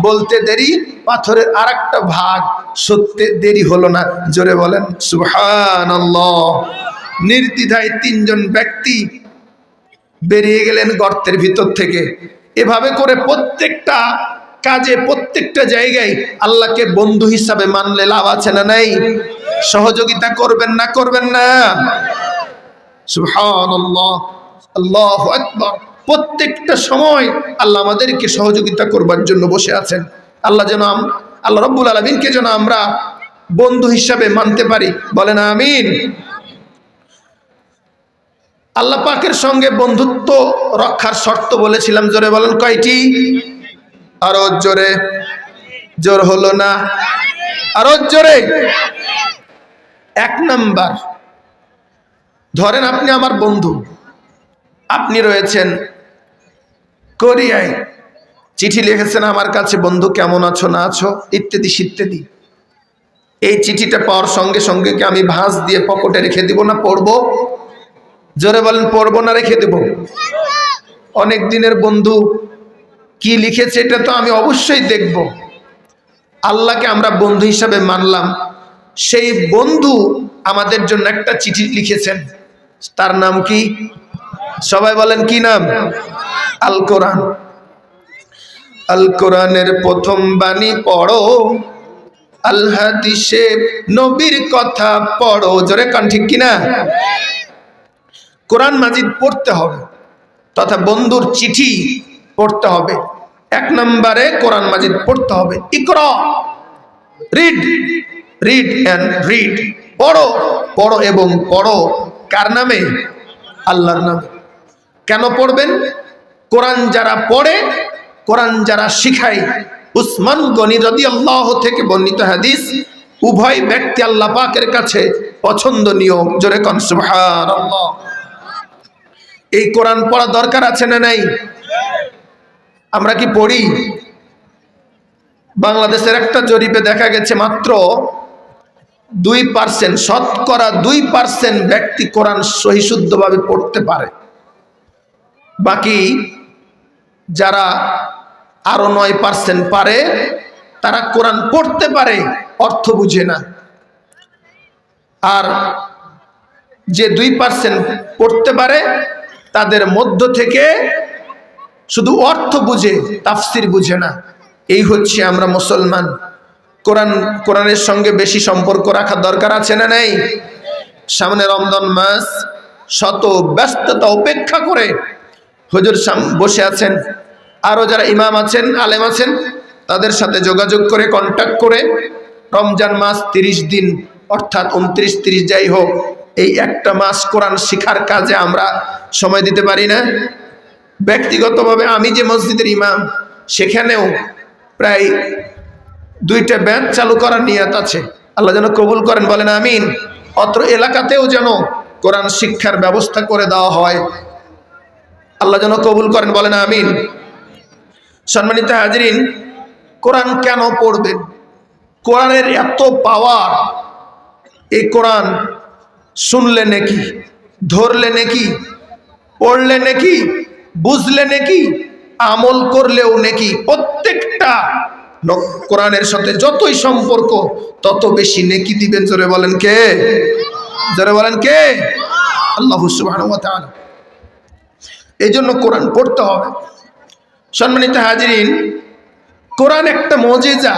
বলতে দেরি, পাথরের আরেকটা ভাগ সত্যি দেরি হলো না। জোরে বলেন সুবহানাল্লাহ। নির্দ্বিধায় তিনজন ব্যক্তি বেরিয়ে গেলেন গর্তের ভিতর থেকে। এভাবে করে প্রত্যেকটা কাজে, প্রত্যেকটা জায়গায় আল্লাহকে বন্ধু হিসাবে মানলে লাভ আছে না নাই? সহযোগিতা করবেন না করবেন না? সুবহানাল্লাহ, আল্লাহু আকবার। প্রত্যেকটা সময় আল্লাহ আমাদেরকে সহযোগিতা করবার জন্য বসে আছেন। আল্লাহ রাব্বুল আলামিনকে যেন আমরা বন্ধু হিসাবে মানতে পারি। বলেন আমিন। আল্লাহ পাকের সঙ্গে বন্ধুত্ব রক্ষার শর্ত বলেছিলাম, জোরে বলেন কয়টি? আরো জোরে। জোর হলো না, আরো জোরে। এক নাম্বার, ধরেন আপনি আমার বন্ধু, আপনি রয়েছেন কোরিয়ায়, চিঠি লিখেছেন আমার কাছে, বন্ধু কেমন আছো না আছো ইত্যাদি ইত্যাদি। এই চিঠিটা পাওয়ার সঙ্গে সঙ্গে কি আমি ভাঁজ দিয়ে পকেটে রেখে দিব না পড়বো? জোরে বলেন পড়বো না রেখে দেব? অনেক দিনের বন্ধু কি লিখেছে এটা তো আমি অবশ্যই দেখব। আল্লাহকে আমরা বন্ধু হিসাবে মানলাম, সেই বন্ধু আমাদের জন্য একটা চিঠি লিখেছেন, তার নাম কি? সবাই বলেন কি নাম? আল কোরআন। আল কোরআনের প্রথম বাণী পড়ো, আল হাদিসে নবীর কথা পড়ো। জোরে কান ঠিক কিনা? কোরআন মাজিদ পড়তে হবে, তথা বন্ধুর চিঠি পড়তে হবে। এক নম্বরে কোরআন মাজিদ পড়তে হবে। ইকরা, রিড, রিড এন্ড রিড। পড়ো, পড়ো এবং পড়ো। কার নামে? আল্লাহর নামে। কেন পড়বেন? কোরআন যারা পড়ে, কোরআন যারা শিখায়, উসমান গনি রাদিয়াল্লাহু থেকে বর্ণিত হাদিস, উভয় ব্যক্তি আল্লাহ পাকের কাছে পছন্দনীয়। জোরে কোন সুবহানাল্লাহ। এই কোরআন পড়া দরকার আছে না নাই? আমরা কি পড়ি? বাংলাদেশের একটা জরিপে দেখা গেছে মাত্র 2%, শতকরা 2% ব্যক্তি কোরআন সহিশুদ্ধভাবে পড়তে পারে। বাকি যারা আরো 9% পারে, তারা কোরআন পড়তে পারে, অর্থ বুঝে না। আর যে 2% পড়তে পারে, তাদের মধ্য থেকে শুধু অর্থ বুঝে, তাফসির বুঝে না। এই হচ্ছে আমরা মুসলমান। কোরআনের সঙ্গে বেশি সম্পর্ক রাখা দরকার আছে না নাই? সামনে রমজান মাস, শত ব্যস্ততা উপেক্ষা করে হুজুর বসে আছেন, আরো যারা ইমাম আছেন, আলেম আছেন, তাদের সাথে যোগাযোগ করে, কন্ট্যাক্ট করে রমজান মাস 30 দিন, অর্থাৎ 29-30 যাই হোক, এই একটা মাস কোরআন শিখার কাজে আমরা সময় দিতে পারি না? ব্যক্তিগতভাবে আমি যে মসজিদের ইমাম, সেখানেও প্রায় 2টা ব্যাচ চালু করার নিয়ত আছে। আল্লাহ যেন কবুল করেন, বলেন আমিন। অত্র এলাকাতেও যেন কোরআন শিক্ষার ব্যবস্থা করে দেওয়া হয়, আল্লাহ যেন কবুল করেন, বলেন আমিন। সম্মানিত হাজরিন, কোরআন কেন পড়বেন? কোরআনের এত পাওয়ার, এই কোরআন শুনলে নাকি, ধরলে নাকি, পড়লে নাকি, বুঝলে নাকি, আমল করলেও নাকি। প্রত্যেকটা কোরআনের সাথে যতই সম্পর্ক তত বেশি নেকি দিবেন। জোরে বলেন কে? জোরে বলেন কে? আল্লাহ সুবহানাহু ওয়া তাআলা। এই জন্য কোরআন পড়তে হবে। সম্মানিত হাজিরিন, কোরআন একটা মুজিজা।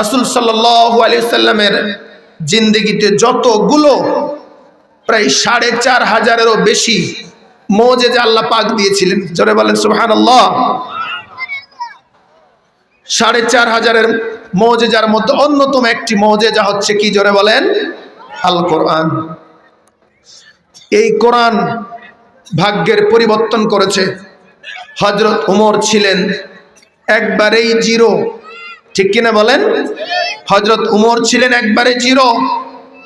রাসূল সাল্লাল্লাহু আলাইহি ওয়াসাল্লামের জিন্দেগিতে যতগুলো প্রায় ৪৫০০-এরও বেশি মুজিজা আল্লাহ পাক দিয়েছিলেন। জোরে বলেন সুবহানাল্লাহ। ৪৫০০-এর মুজিজার মধ্যে অন্যতম একটি মুজিজা হচ্ছে কি? জোরে বলেন আল কোরআন। এই কোরআন ভাগ্যের পরিবর্তন করেছে। হযরত ওমর ছিলেন একবারেই জিরো, ঠিক কিনা বলেন? হযরত ওমর ছিলেন একবারে জিরো।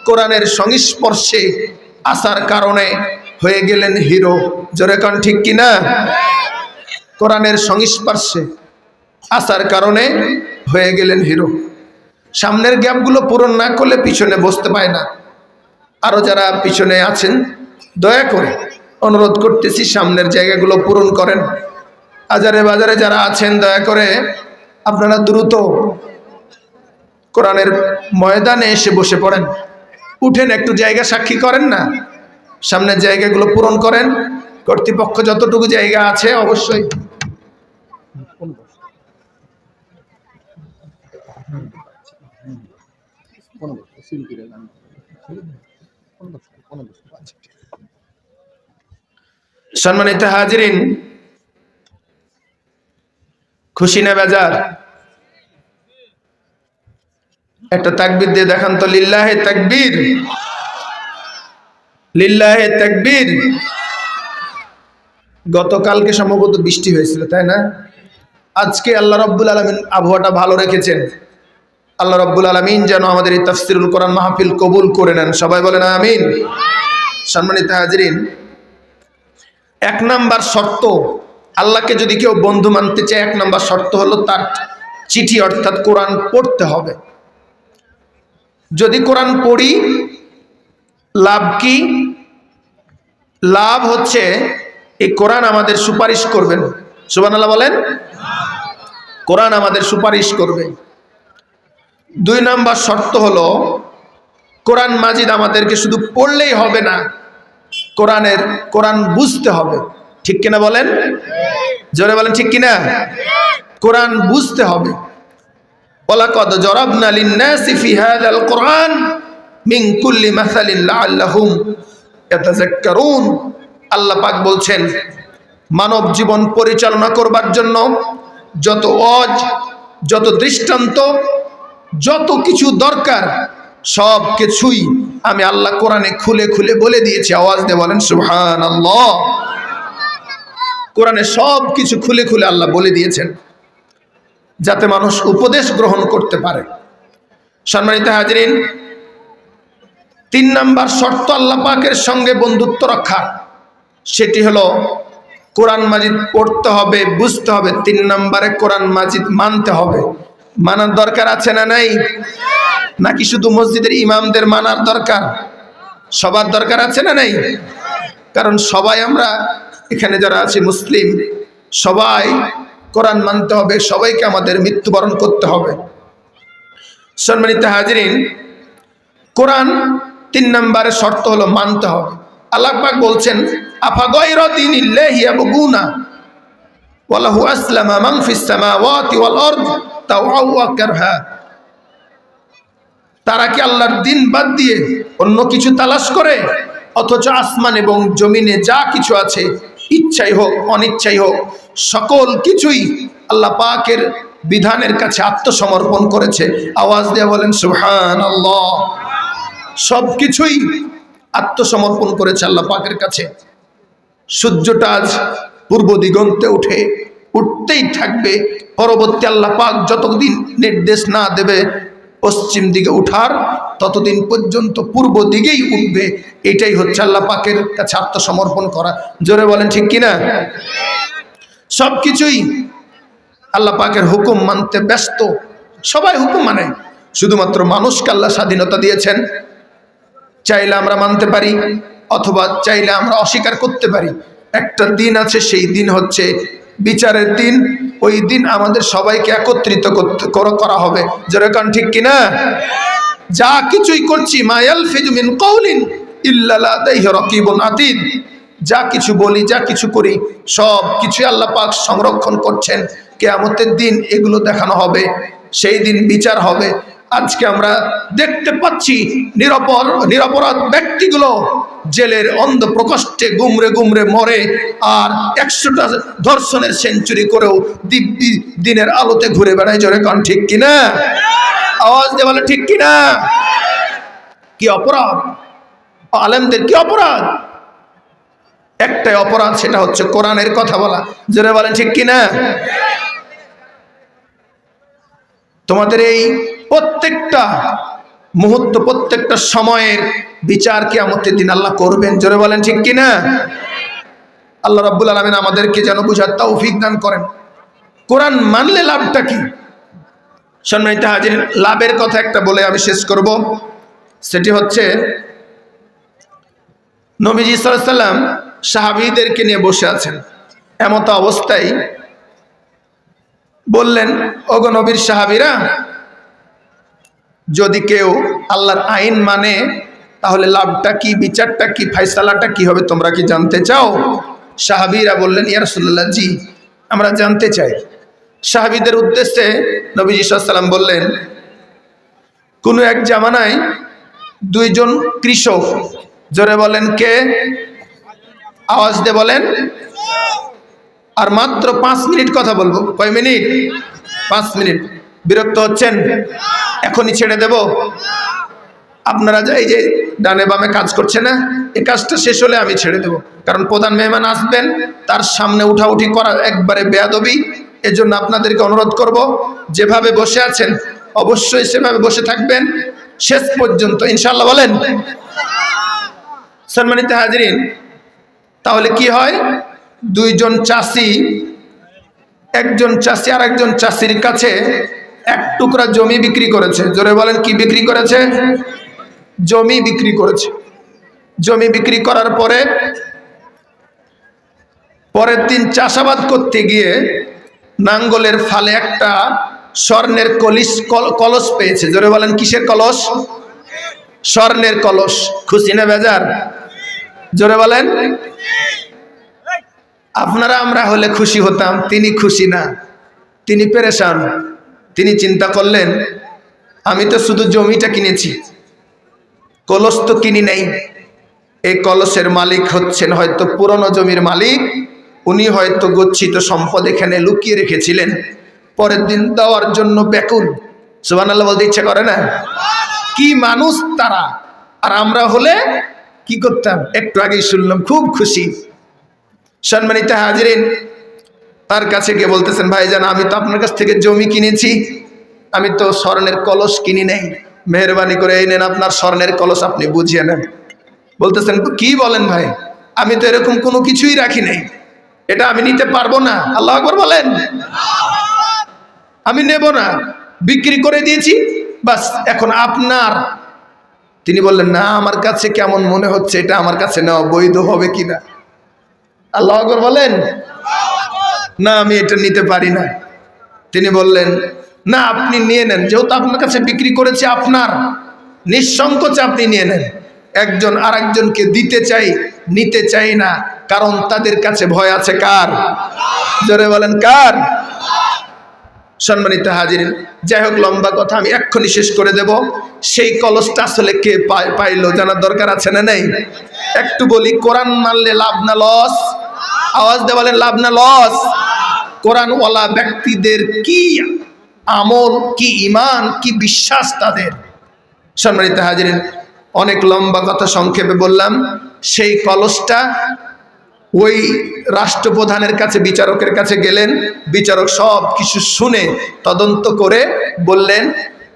কোরআনের সংস্পর্শে আসার কারণে হয়ে গেলেন হিরো। জোরে কোন ঠিক কিনা? কোরআনের সংস্পর্শে আসার কারণে হয়ে গেলেন হিরো। সামনের গ্যাপগুলো পূরণ না করলে পিছনে বসতে পায় না। আরো যারা পিছনে আছেন দয়া করে অনুরোধ করতেছি সামনের জায়গাগুলো পূরণ করেন। আজারে বাজারে যারা আছেন দয়া করে আপনারা দ্রুত কোরআনের ময়দানে এসে বসে পড়েন। উঠেন, একটু জায়গা সাক্ষী করেন না, সামনের জায়গাগুলো পূরণ করেন। কর্তৃপক্ষ যতটুকু জায়গা আছে অবশ্যই সম্মানিত হাজিরিন, খুশি না বেজার? একটা তাকবীর দিয়ে দেখান তো। লিল্লাহে তাকবীর, লিল্লাহে তাকবীর। গতকালকে সম্ভবত বৃষ্টি হয়েছিল, তাই না? আজকে আল্লাহ রাব্বুল আলামিন আবহাওয়াটা ভালো রেখেছেন। আল্লাহ রাব্বুল আলামিন যেন আমাদের এই তাফসীরুল কোরআন মাহফিল কবুল করে নেন। সবাই বলেন আমিন। সম্মানিত হাজিরিন, এক নাম্বার শর্ত, আল্লাহকে যদি কেউ বন্ধু মানতে চায়, এক নাম্বার শর্ত হলো তার চিঠি অর্থাৎ কোরআন পড়তে হবে। যদি কোরআন পড়ি লাভ কি? লাভ হচ্ছে এই কোরআন আমাদের সুপারিশ করবেন। সুবহানাল্লাহ বলেন। কোরআন আমাদের সুপারিশ করবে। ২ নাম্বার শর্ত হলো কোরআন মাজিদ আমাদেরকে শুধু পড়লেই হবে না, কোরআন বুঝতে হবে। ঠিক কিনা বলেন? জোরে বলেন ঠিক কিনা? কোরআন বুঝতে হবে। ওয়ালাকাদ জরাবনা লিন-নাসি ফি হাযাল কোরআন মিন কুল্লি মাসালিন লাআল্লাহুম ইয়াতাযাক্কারুন। আল্লাহ পাক বলছেন, মানব জীবন পরিচালনা করবার জন্য যত ওয়াজ, যত দৃষ্টান্ত, যত কিছু দরকার সব কিছুই আমি আল্লাহ কোরআনে খুলে খুলে বলে দিয়েছি। আওয়াজ দিয়ে বলেন সুবহানাল্লাহ। কোরআনে সব কিছু খুলে খুলে আল্লাহ বলে দিয়েছেন যাতে মানুষ উপদেশ গ্রহণ করতে পারে। সম্মানিত হাজিরিন, ৩ নাম্বার শর্ত আল্লাহ পাকের সঙ্গে বন্ধুত্ব রক্ষা, সেটি হলো কোরআন মাজিদ পড়তে হবে, বুঝতে হবে। ৩ নাম্বারে কোরআন মাজিদ মানতে হবে। মানার দরকার আছে না নাই? নাকি শুধু মসজিদের ইমামদের মানার দরকার? সবার দরকার আছে না নাই? কারণ সবাই আমরা এখানে যারা আছি মুসলিম, সবাই কোরআন মানতে হবে, সবাইকে আমাদের মৃত্যুবরণ করতে হবে। সম্মানিত হাজিরিন, কোরআন ৩ নম্বরের শর্ত হলো মানতে হবে। আল্লাহ পাক বলছেন, আফা গায়রা দীনিল্লাহি ইয়াবগুনা ওয়া লাহু আসলামা মান ফিস সামাওয়াতি ওয়াল আরদ তাওআন ওয়া কারহা। তারা কি আল্লাহর দিন বাদ দিয়ে অন্য কিছু তালাশ করে? অথচ আসমান এবং জমিনে যা কিছু আছে, ইচ্ছাই হোক অনিচ্ছাই হোক, সকল কিছুই আল্লাহ পাকের বিধানের কাছে আত্মসমর্পণ করেছে। আওয়াজ দিয়ে বলেন সুবহানাল্লাহ। সব কিছুই আত্মসমর্পণ করেছে আল্লাহ পাকের কাছে। সূর্যটা আজ পূর্ব দিগন্তে উঠতেই থাকবে। পরবর্তী আল্লাহ পাক যতদিন নির্দেশ না দেবে পশ্চিম দিকে উঠার, ততদিন পর্যন্ত পূর্ব দিকেই উঠবে। এটাই হচ্ছে আল্লাহ পাকের কাছে আত্মসমর্পণ করা। জোরে বলেন ঠিক কিনা? সবকিছুই আল্লাহ পাকের হুকুম মানতে ব্যস্ত, সবাই হুকুম মানে। শুধুমাত্র মানুষকে আল্লাহ স্বাধীনতা দিয়েছেন, চাইলে আমরা মানতে পারি অথবা চাইলে আমরা অস্বীকার করতে পারি। একটা দিন আছে, সেই দিন হচ্ছে বিচারের দিন। ওই দিন আমাদের সবাইকে একত্রিত করা হবে। যেরকম ঠিক কিনা? যা কিছুই করছি, মা ইয়ালফিজু মিন কাউলিন ইল্লা লাদাইহি রাকিবুন আতীদ, যা কিছু বলি, যা কিছু করি, সব কিছু আল্লাহ পাক সংরক্ষণ করছেন। কিয়ামতের দিন এগুলো দেখানো হবে, সেই দিন বিচার হবে। আজকে আমরা দেখতে পাচ্ছি নিরপরাধ ব্যক্তিগুলো জেলের অন্ধ প্রকোষ্ঠে গুমরে গুমরে মরে, আর 100টা ধর্ষণের সেঞ্চুরি করেও দিব্যি দিনের আলোতে ঘুরে বেড়ায়। জোরে কান ঠিক কিনা? আওয়াজ দিয়ে বলে ঠিক কিনা? কি অপরাধ! আলেমদের কি অপরাধ? একটাই অপরাধ, সেটা হচ্ছে কোরআনের কথা বলা। জোরে বলেন ঠিক কিনা? তোমাদের এই প্রত্যেকটা মুহূর্ত, প্রত্যেকটা সময়ের বিচার কিয়ামতের দিন আল্লাহ করবেন। জোরে বলেন ঠিক কিনা? আল্লাহ রাব্বুল আলামিন আমাদেরকে যেন বুঝার তৌফিক দান করেন। কোরআন মানলে লাভটা কি? সম্মানিত হাজির, লাভের কথা একটা বলে আমি শেষ করব। সেটি হচ্ছে, নবীজি সাল্লাল্লাহু আলাইহি ওয়াসাল্লাম সাহাবীদেরকে নিয়ে বসে আছেন। এমত অবস্থায় বললেন, ওগো নবীর সাহাবীরা, যদি কেউ আল্লাহর আইন মানে তাহলে লাভটা কি, বিচারটা কি, ফায়সালাটা কি হবে, তোমরা কি জানতে চাও? সাহাবীরা বললেন, ইয়া রাসূলুল্লাহ, জি আমরা জানতে চাই। সাহাবীদের উদ্দেশ্যে নবীজি সাল্লাল্লাহু আলাইহি ওয়াসাল্লাম বললেন, কোন এক জামানায় দুইজন কৃষক, জোরে বলেন কে? আওয়াজ দিয়ে বলেন। আর মাত্র 5 মিনিট কথা বলবো। কয় মিনিট? 5 মিনিট। বিরক্ত হচ্ছেন? এখনই ছেড়ে দেব? আপনারা এই যে ডানে বামে কাজ করছে না, এই কাজটা শেষ হলে আমি ছেড়ে দেব। কারণ প্রধান মেহমান আসবেন, তার সামনে উঠাউঠি করা একবারে বেয়াদবি। এজন্য আপনাদেরকে অনুরোধ করব, যেভাবে বসে আছেন অবশ্যই সেভাবে বসে থাকবেন শেষ পর্যন্ত, ইনশাআল্লাহ। বলেন। সম্মানিত হাজিরিন, তাহলে কি হয়? দুইজন চাষি, একজন চাষি আর একজন চাষির কাছে এক টুকরা জমি বিক্রি করেছে। জোরে বলেন, কি বিক্রি করেছে? জমি বিক্রি করেছে। জমি বিক্রি করার পরে পরের দিন চাষাবাদ করতে গিয়ে নাঙ্গলের ফালে একটা স্বর্ণের কলস পেয়েছে। জোরে বলেন, কিসের কলস? স্বর্ণের কলস। খুশি না বেজার? জোরে বলেন। আপনারা আমরা হলে খুশি হতাম, তিনি খুশি না, তিনি পেরেশান। তিনি চিন্তা করলেন, আমি তো শুধু জমিটা কিনেছি, কলস তো কিনি নেই। এই কলসের মালিক হচ্ছেন হয়তো পুরনো জমির মালিক, উনি হয়তো গচ্ছিত সম্পদ এখানে লুকিয়ে রেখেছিলেন, পরের দিন দেওয়ার জন্য ব্যাকুল। সুবহানাল্লাহ বলতে ইচ্ছা করে না? কি মানুষ তারা! আর আমরা হলে কি করতাম? একটু আগেই শুনলাম, খুব খুশি। সম্মানিত হাজিরিন, তার কাছে গিয়ে বলতেছেন, ভাইজান আমি তো আপনার কাছ থেকে জমি কিনেছি, আমি তো স্বর্ণের কলস কিনি নেই, মেহরবানি করে এই নেন আপনার স্বর্ণের কলস, আপনি বুঝিয়ে নেন। বলতেছেন, কি বলেন ভাই, আমি তো এরকম কোনো কিছুই রাখি নাই, এটা আমি নিতে পারবো না। আল্লাহু আকবার বলেন। আমি নেব না, বিক্রি করে দিয়েছি, বাস এখন আপনার। তিনি বললেন, না আমার কাছে কেমন মনে হচ্ছে, এটা আমার কাছে নেওয়া বৈধ হবে কিনা। আল্লাহু আকবার বলেন। না আমি এটা নিতে পারি না। তিনি বললেন, না আপনি নিয়ে নেন, যেহেতু আপনার কাছে বিক্রি করেছে, আপনার, নিঃসংকোচে আপনি নিয়ে নেন। একজন আরেকজনকে দিতে চাই, নিতে চাই না, কারণ তাদের কাছে ভয় আছে কার? জোরে বলেন, কার? সম্মানিত হাজিরিন, যাই হোক, লম্বা কথা আমি এক্ষুনি শেষ করে দেব। সেই কলসটা আসলে কে পাইলো জানার দরকার আছে না নেই? একটু বলি, কোরআন মানলে লাভ না লস? আওয়াজ দিয়ে বলেন, লাভ না লস? কোরআনওয়ালা ব্যক্তিদের কি আমল, কি ইমান, কি বিশ্বাস তাদের! সম্মানিত হাজিরিন, অনেক লম্বা কথা সংক্ষেপে বললাম। সেই কলসটা ওই রাষ্ট্রপ্রধানের কাছে, বিচারকের কাছে গেলেন। বিচারক সব কিছু শুনে তদন্ত করে বললেন,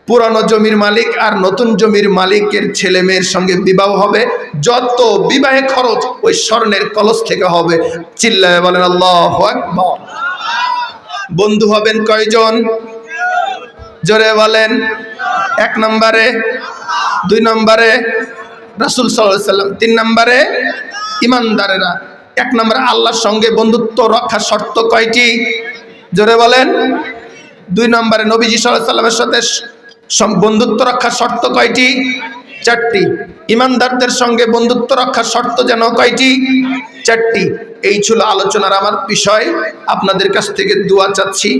পুরানো জমির মালিক আর নতুন জমির মালিকের ছেলে মেয়ের সঙ্গে বিবাহ হবে, যত বিবাহে খরচ ওই স্বর্ণের কলস থেকে হবে। চিল্লায় বলেন আল্লাহু আকবার। বন্ধু হবেন কয়জন? জোরে বলেন। এক নম্বরে, 2 নম্বরে রাসূল সাল্লাল্লাহু আলাইহি সাল্লাম, 3 নম্বরে ইমানদারেরা। 1 নম্বরে আল্লাহর সঙ্গে বন্ধুত্ব রক্ষার শর্ত কয়টি? জোরে বলেন। 2 নম্বরে নবীজি সাল্লাল্লাহু আলাইহি সাল্লামের সাথে বন্ধুত্ব রক্ষার শর্ত কয়টি? 4টি। ইমানদারদের সঙ্গে বন্ধুত্ব রক্ষার শর্ত যেন কয়টি? 4টি। এই ছিল আলোচনার আমার বিষয়। আপনাদের কাছ থেকে দোয়া চাচ্ছি।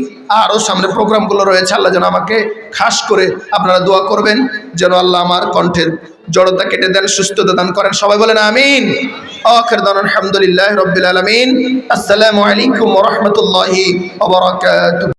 আরও সামনে প্রোগ্রামগুলো রয়েছে, আল্লাহ যেন আমাকে খাস করে আপনারা দোয়া করবেন, যেন আল্লাহ আমার কণ্ঠের জড়তা কেটে দেন, সুস্থতা দান করেন। সবাই বলেন আমিন। আখির দাওয়ানা আলহামদুলিল্লাহি রাব্বিল আলামিন। আসসালামু আলাইকুম ওয়া রাহমাতুল্লাহি ওয়া বারাকাতুহু।